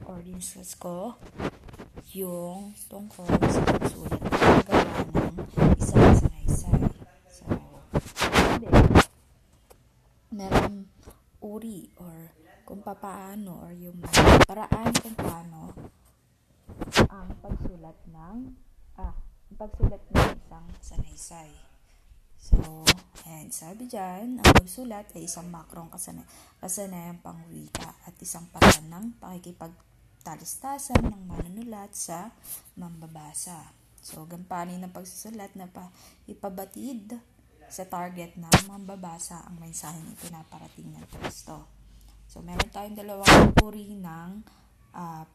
or discuss ko yung tungkol sa pagsulat at paggawa ng isang sanaysay. So, meron uri or kung paano or yung paraan kung paano ang pagsulat ng isang sanaysay. So, ayan, sabi dyan, ang pagsulat ay isang makrong kasanayang pangwika at isang paraan ng pakikipagtalistasan ng manunulat sa mambabasa. So, gampanin ng pagsusulat na ipabatid sa target ng mambabasa ang mensaheng ipinaparating ng teksto. So, meron tayong dalawang uri ng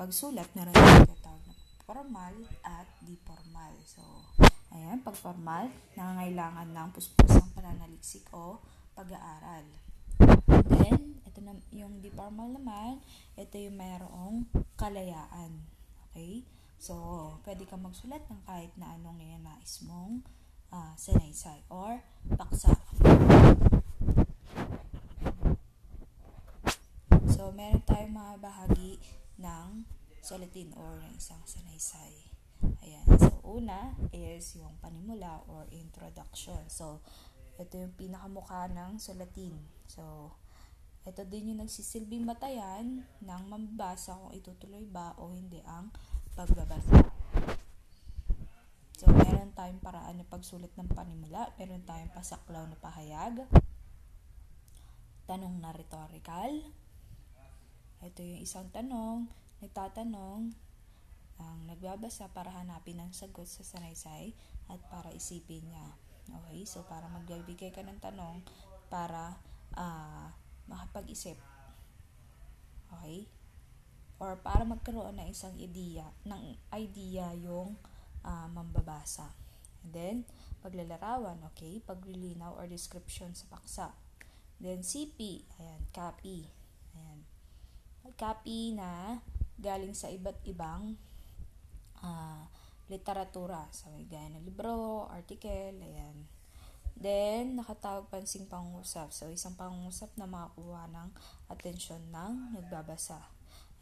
pagsulat. Meron tayong tinatawag na formal at di formal. So, ayan, pag formal, nangangailangan ng puspusang pananaliksik o pag-aaral. Then, ito na, yung di formal naman, ito yung mayroong kalayaan. Okay? So, pwede kang magsulat ng kahit na anong nais mong sanaysay or paksa. So, meron tayong mga bahagi ng sulatin or ng isang sanaysay. Ayan. So, una is yung panimula or introduction. So, ito yung pinakamukha ng sulatin. So, ito din yung nagsisilbing batayan ng mambabasa kung itutuloy ba o hindi ang pagbabasa. So, meron tayong paraan na pagsulat ng panimula. Meron tayong pasaklaw na pahayag. Tanong na rhetorical. Ito yung isang tanong, nagtatanong, ang nagbabasa para hanapin ang sagot sa sanaysay at para isipin niya. Okay? So, para magbibigay ka ng tanong para makapag-isip. Okay? Or para magkaroon ng isang idea yung mambabasa. And then, paglalarawan, okay? Paglilinaw or description sa paksa. Then, CP, ayan, copy. Ayan. Copy na galing sa iba't ibang literatura. So, gaya ng libro, article, ayan. Then, nakatawag pansing pangungusap. So, isang pangungusap na makakuha ng atensyon ng nagbabasa.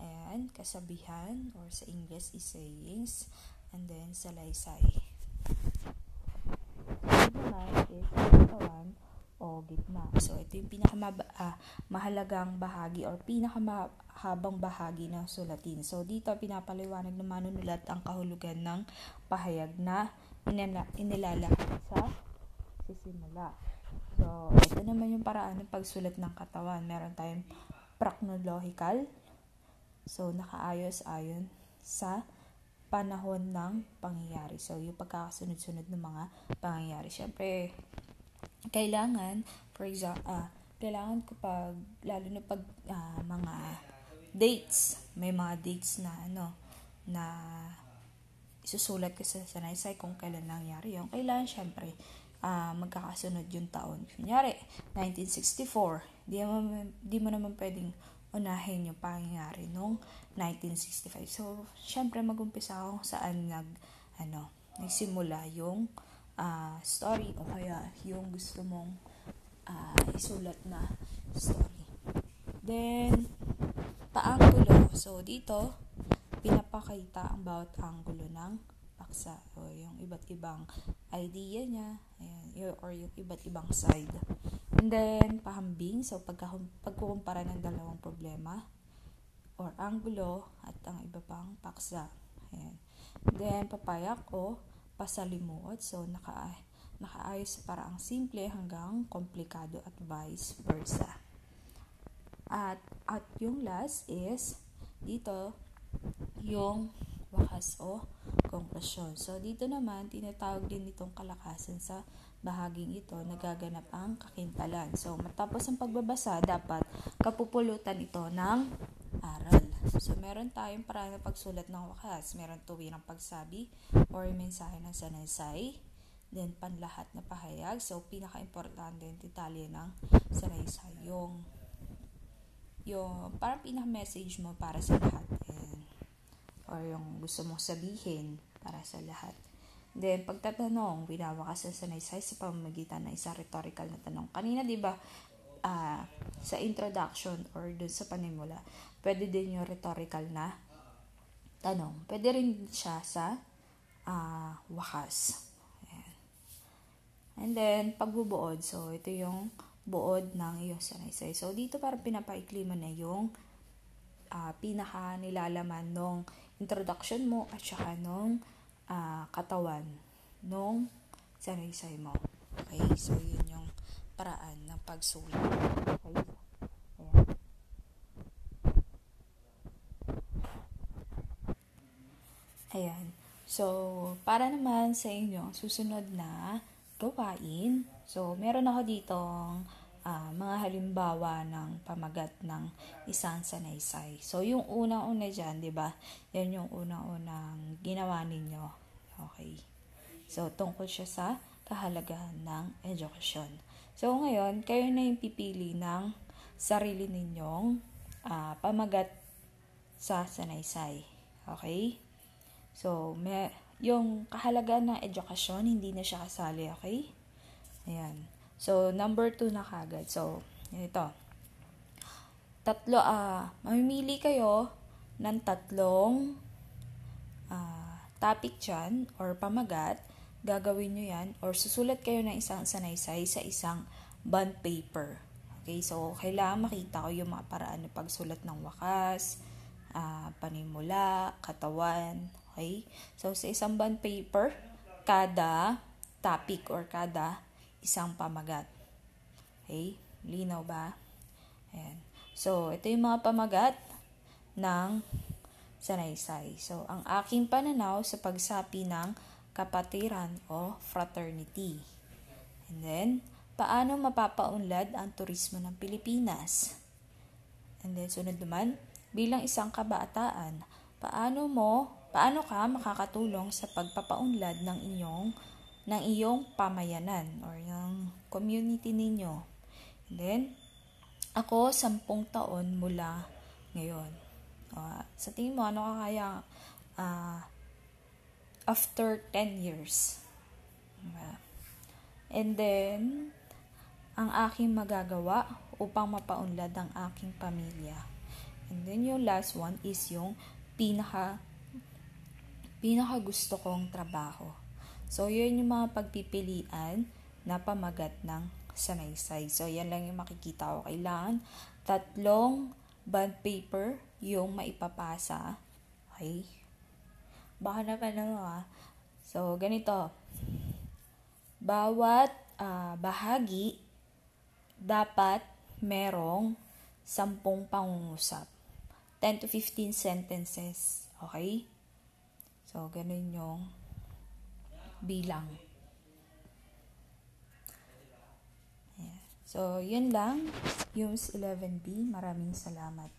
Ayan, kasabihan or sa English is sayings. And then, salaysay. Ito naman is katawan o gitna. So, ito yung pinakamahalagang bahagi or pinakamahabang bahagi ng sulatin. So, dito pinapaliwanag ng manunulat ang kahulugan ng pahayag na inilalahad sa sisimula. So, ito naman yung paraan ng pagsulat ng katawan. Meron tayong chronological. So, nakaayos-ayon sa panahon ng pangyayari. So, yung pagkakasunod-sunod ng mga pangyayari. Siyempre, kailangan kapag, lalo na pag mga dates, may mga dates na isusulat ka sa sanaysay kung kailan nangyari yun. Kailangan, siyempre, magkakasunod yung taon. Kunyari, 1964, di mo naman pwedeng unahin yung pangyayari nung 1965. So, syempre mag-umpisa ako saan nagsimula yung story o kaya yung gusto mong isulat na story. Then, paanggulo. So, dito, pinapakita ang bawat anggulo ng paksa o yung iba't ibang idea niya, ayan, or yung iba't ibang side. And then, pahambing. So, pagkukumpara ng dalawang problema or anggulo at ang iba pang paksa. Ayan. Then, papayak o pasalimuot. So, nakaayos sa paraang simple hanggang komplikado at vice versa. At yung last is, dito, yung wakas o konklusyon. So, dito naman, tinatawag din itong kalakasan sa bahaging ito, nagaganap ang kakintalan. So, matapos ang pagbabasa, dapat kapupulutan ito ng aral. So, meron tayong paraan ng pagsulat ng wakas. Meron tuwirang pagsabi or mensahe ng sanaysay. Then, panlahat na pahayag. So, pinaka-importante yung detalye ng sanaysay. Yung parang pinaka-message mo para sa lahat. Or yung gusto mong sabihin para sa lahat. Then, pagtatanong, winawakas ang sanaysay sa pamamagitan ng isang rhetorical na tanong. Kanina, di ba, sa introduction or dun sa panimula, pwede din yung rhetorical na tanong. Pwede rin siya sa wakas. Ayan. And then, pagbubuod. So, ito yung buod ng iyong sanaysay. So, dito parang pinapaikli mo na yung pinaka nilalaman nung introduction mo at saka nung katawan nung sanaysay mo. Okay? So, yun yung paraan ng pagsulat. Okay? Ayan. Ayan. So, para naman sa inyo, susunod na gawain. So, meron ako ditong mga halimbawa ng pamagat ng isang sanaysay. So, yung unang-una dyan, di ba? Yan yung unang-unang ginawa ninyo. Okay. So, tungkol siya sa kahalagahan ng edukasyon. So, ngayon, kayo na yung pipili ng sarili ninyong pamagat sa sanaysay. Okay? So, yung kahalagaan ng edukasyon, hindi na siya kasali, okay? Ayan. So, number 2 na kagad. So, ito. Mamimili kayo ng 3 topic dyan or pamagat. Gagawin nyo yan or susulat kayo ng isang sanaysay sa isang bond paper. Okay? So, kailangan makita ko yung mga paraan ng pagsulat ng wakas, panimula, katawan. Okay? So, sa isang bond paper, kada topic or kada isang pamagat. Okay? Linaw ba? Ayan. So, ito yung mga pamagat ng sanaysay. So, ang aking pananaw sa pagsapi ng kapatiran o fraternity. And then, paano mapapaunlad ang turismo ng Pilipinas? And then, sunod naman, bilang isang kabataan, paano ka makakatulong sa pagpapaunlad ng iyong pamayanan or ng community ninyo? And then, ako 10 taon mula ngayon. Sa tingin mo, ano ka kaya after 10 years? And then, ang aking magagawa upang mapaunlad ang aking pamilya. And then, yung last one is yung pinaka gusto kong trabaho. So, yun yung mga pagpipilian na pamagat ng sanaysay. So, yan lang yung makikita ko. Kailangan 3 bond paper yung maipapasa. Okay? Baka naman So, ganito. Bawat bahagi dapat merong 10 pangungusap. 10 to 15 sentences. Okay? So, ganun yung bilang. Yeah. So, yun lang. Yung 11B. Maraming salamat.